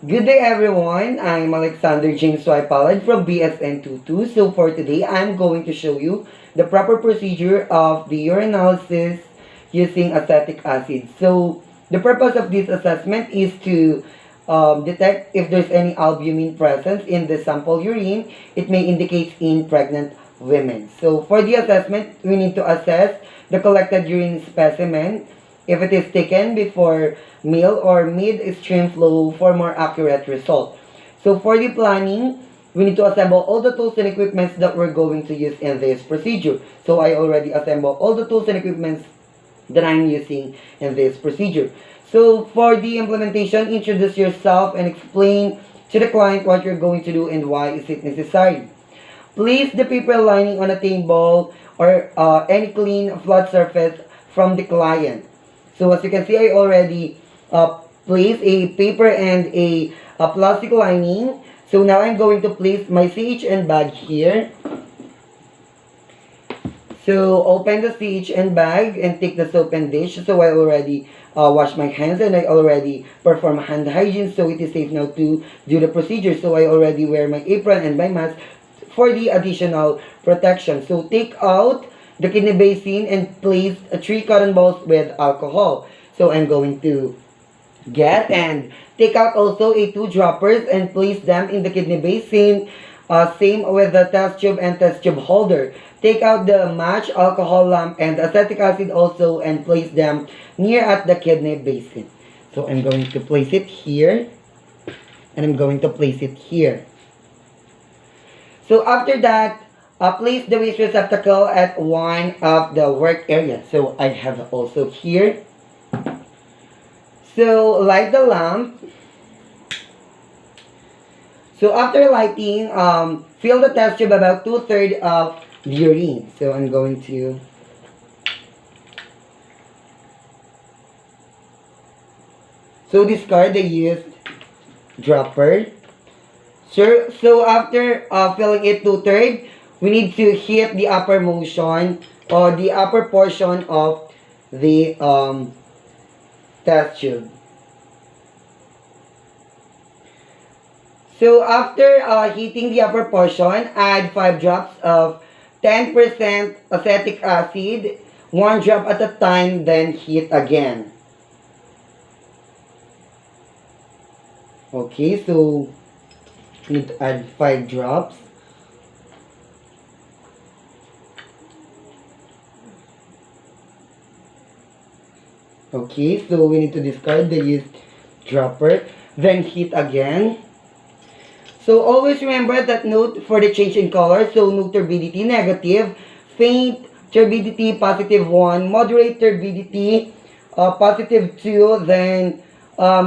Good day everyone, I'm Alexander James Swipalad from BSN22. So for today, I'm going to show you the proper procedure of the urinalysis using acetic acid. So the purpose of this assessment is to detect if there's any albumin presence in the sample urine. It may indicate in pregnant women. So for the assessment, we need to assess the collected urine specimen if it is taken before meal or mid-stream flow for more accurate result. So for the planning, we need to assemble all the tools and equipments that we're going to use in this procedure. So I already assembled all the tools and equipments that I'm using in this procedure. So for the implementation, introduce yourself and explain to the client what you're going to do and why is it necessary. Place the paper lining on a table or any clean flat surface from the client. So as you can see, I already placed a paper and a plastic lining. So now I'm going to place my CHN bag here. So open the CHN bag and take the soap and dish. So I already wash my hands and I already perform hand hygiene. So it is safe now to do the procedure. So I already wear my apron and my mask for the additional protection. So take out the kidney basin and place 3 cotton balls with alcohol. So I'm going to get and take out also a 2 droppers and place them in the kidney basin. Same with the test tube and test tube holder. Take out the match, alcohol lamp, and acetic acid also and place them near at the kidney basin. So I'm going to place it here and I'm going to place it here. So after that, place the waste receptacle at one of the work area. So I have also here. So light the lamp. So after lighting, fill the test tube about 2/3 of the urine. So I'm going to discard the used dropper. So after filling it 2/3, we need to hit the upper motion or the upper portion of the test tube. So after heating the upper portion, add 5 drops of 10% acetic acid, 1 drop at a time, then heat again. Okay, so we need to add 5 drops. Okay, so we need to discard the used dropper, then heat again. So always remember that note for the change in color. So no turbidity, negative, faint turbidity, +1, moderate turbidity, +2, then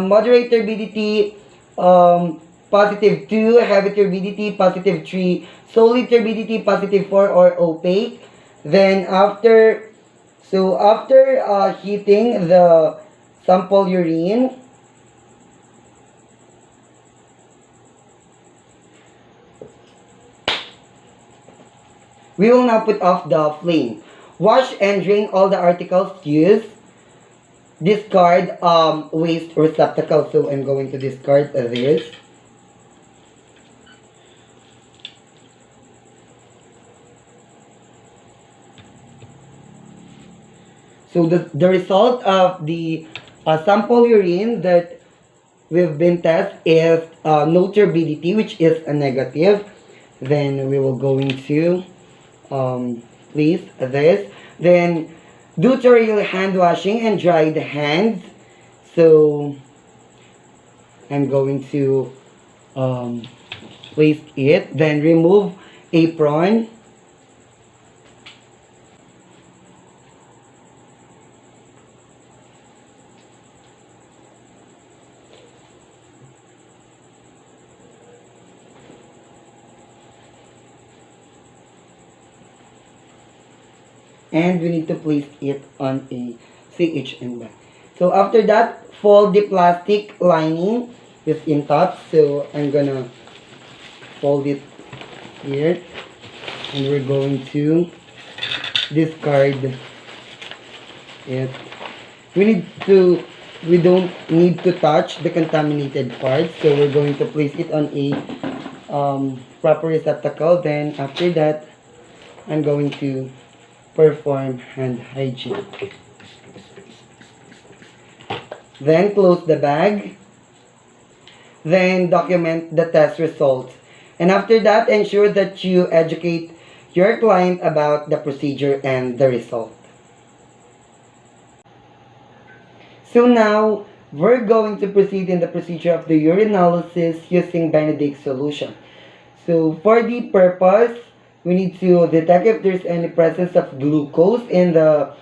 moderate turbidity, +2, heavy turbidity, +3, solid turbidity, +4 or opaque. Then after heating the sample urine, we will now put off the flame. Wash and drain all the articles used. Discard waste receptacle. So I'm going to discard this. So the result of the sample urine that we've been tested is no turbidity, which is a negative. Then we will going to place this. Then do thorough hand washing and dry the hands. So I'm going to place it. Then remove apron. And we need to place it on a CHN bag. So after that, fold the plastic lining within top. So I'm gonna fold it here. And we're going to discard it. We need to we don't need to touch the contaminated part. So we're going to place it on a proper receptacle. Then after that, I'm going to perform hand hygiene. Then close the bag. Then document the test results. And after that, ensure that you educate your client about the procedure and the result. So now, we're going to proceed in the procedure of the urinalysis using Benedict solution. So for the purpose, we need to detect if there's any presence of glucose in the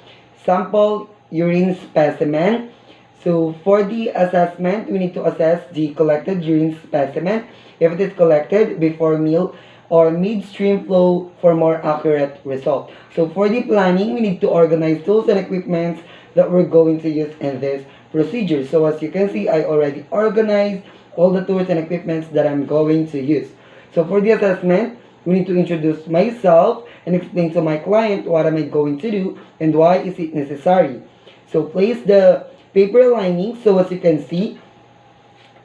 sample urine specimen. So for the assessment, we need to assess the collected urine specimen if it is collected before meal or midstream flow for more accurate result. So for the planning, we need to organize tools and equipments that we're going to use in this procedure. So as you can see, I already organized all the tools and equipments that I'm going to use. So for the assessment, we need to introduce myself and explain to my client what am I going to do and why is it necessary. So place the paper lining. So as you can see,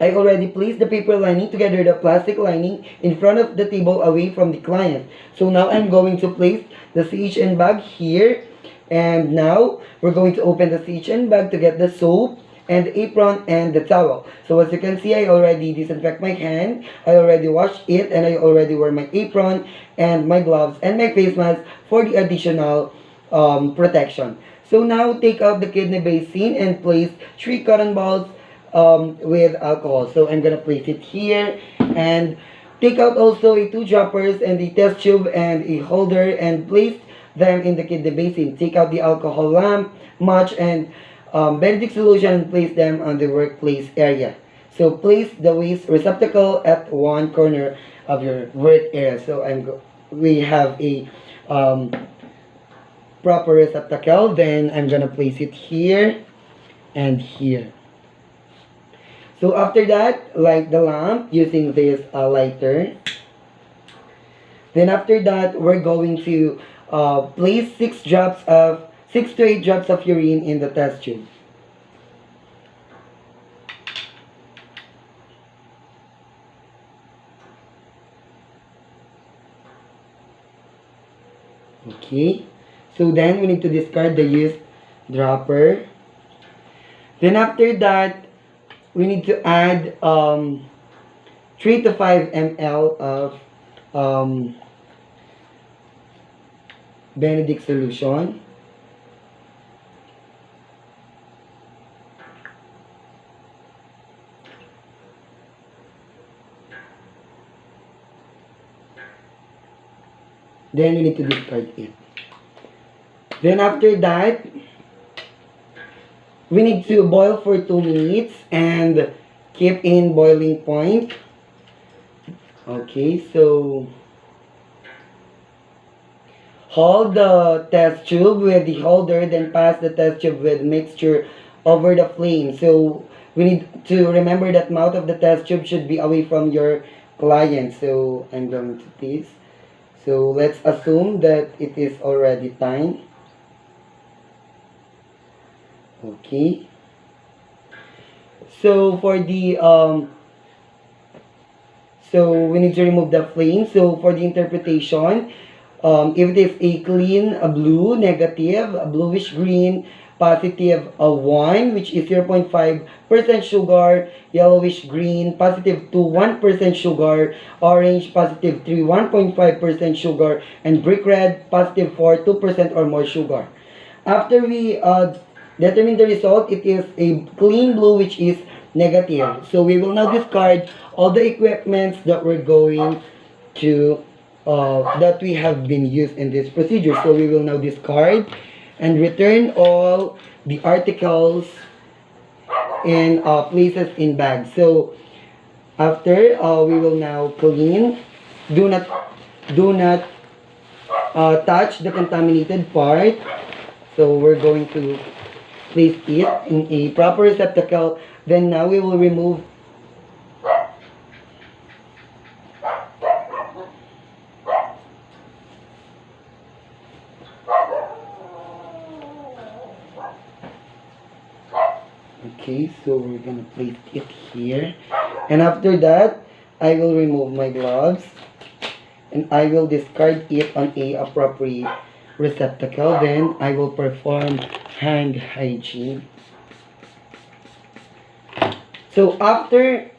I already placed the paper lining together the plastic lining in front of the table away from the client. So now I'm going to place the CHN bag here. And now we're going to open the CHN bag to get the soap and the apron and the towel. So as you can see, I already disinfect my hand. I already washed it and I already wear my apron and my gloves and my face mask for the additional protection. So now take out the kidney basin and place 3 cotton balls with alcohol. So I'm gonna place it here and take out also a 2 droppers and the test tube and a holder and place them in the kidney basin. Take out the alcohol lamp, match and Benedict solution and place them on the workplace area. So place the waste receptacle at one corner of your work area. So we have a proper receptacle. Then I'm gonna place it here and here. So after that, light the lamp using this lighter. Then after that, we're going to place 6 to 8 drops of urine in the test tube. Okay. So then we need to discard the used dropper. Then after that, we need to add 3 to 5 ml of Benedict solution. Then we need to discard it. Then after that, we need to boil for 2 minutes and keep in boiling point. Okay, so hold the test tube with the holder, then pass the test tube with mixture over the flame. So we need to remember that mouth of the test tube should be away from your client. So I'm going to this. So let's assume that it is already time. Okay. So for the so we need to remove the flame. So for the interpretation, if it is a clean, a blue, negative, a bluish green, positive, a 1, which is 0.5% sugar, yellowish green, positive 2, 1% sugar, orange, positive 3, 1.5% sugar, and brick red, positive 4, 2% or more sugar. After we determine the result, it is a clean blue, which is negative. So we will now discard all the equipments that we're going to that we have been used in this procedure. So we will now discard and return all the articles in places in bags. So after we will now clean. Do not touch the contaminated part. So we're going to place it in a proper receptacle. Then now we will remove Okay, so we're gonna place it here. And after that, I will remove my gloves and I will discard it on a appropriate receptacle. Then I will perform hand hygiene. So after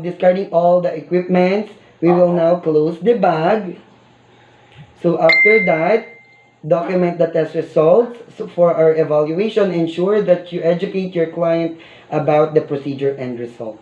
discarding all the equipment, we will now close the bag. So after that, document the test results. So for our evaluation. Ensure that you educate your client about the procedure and result.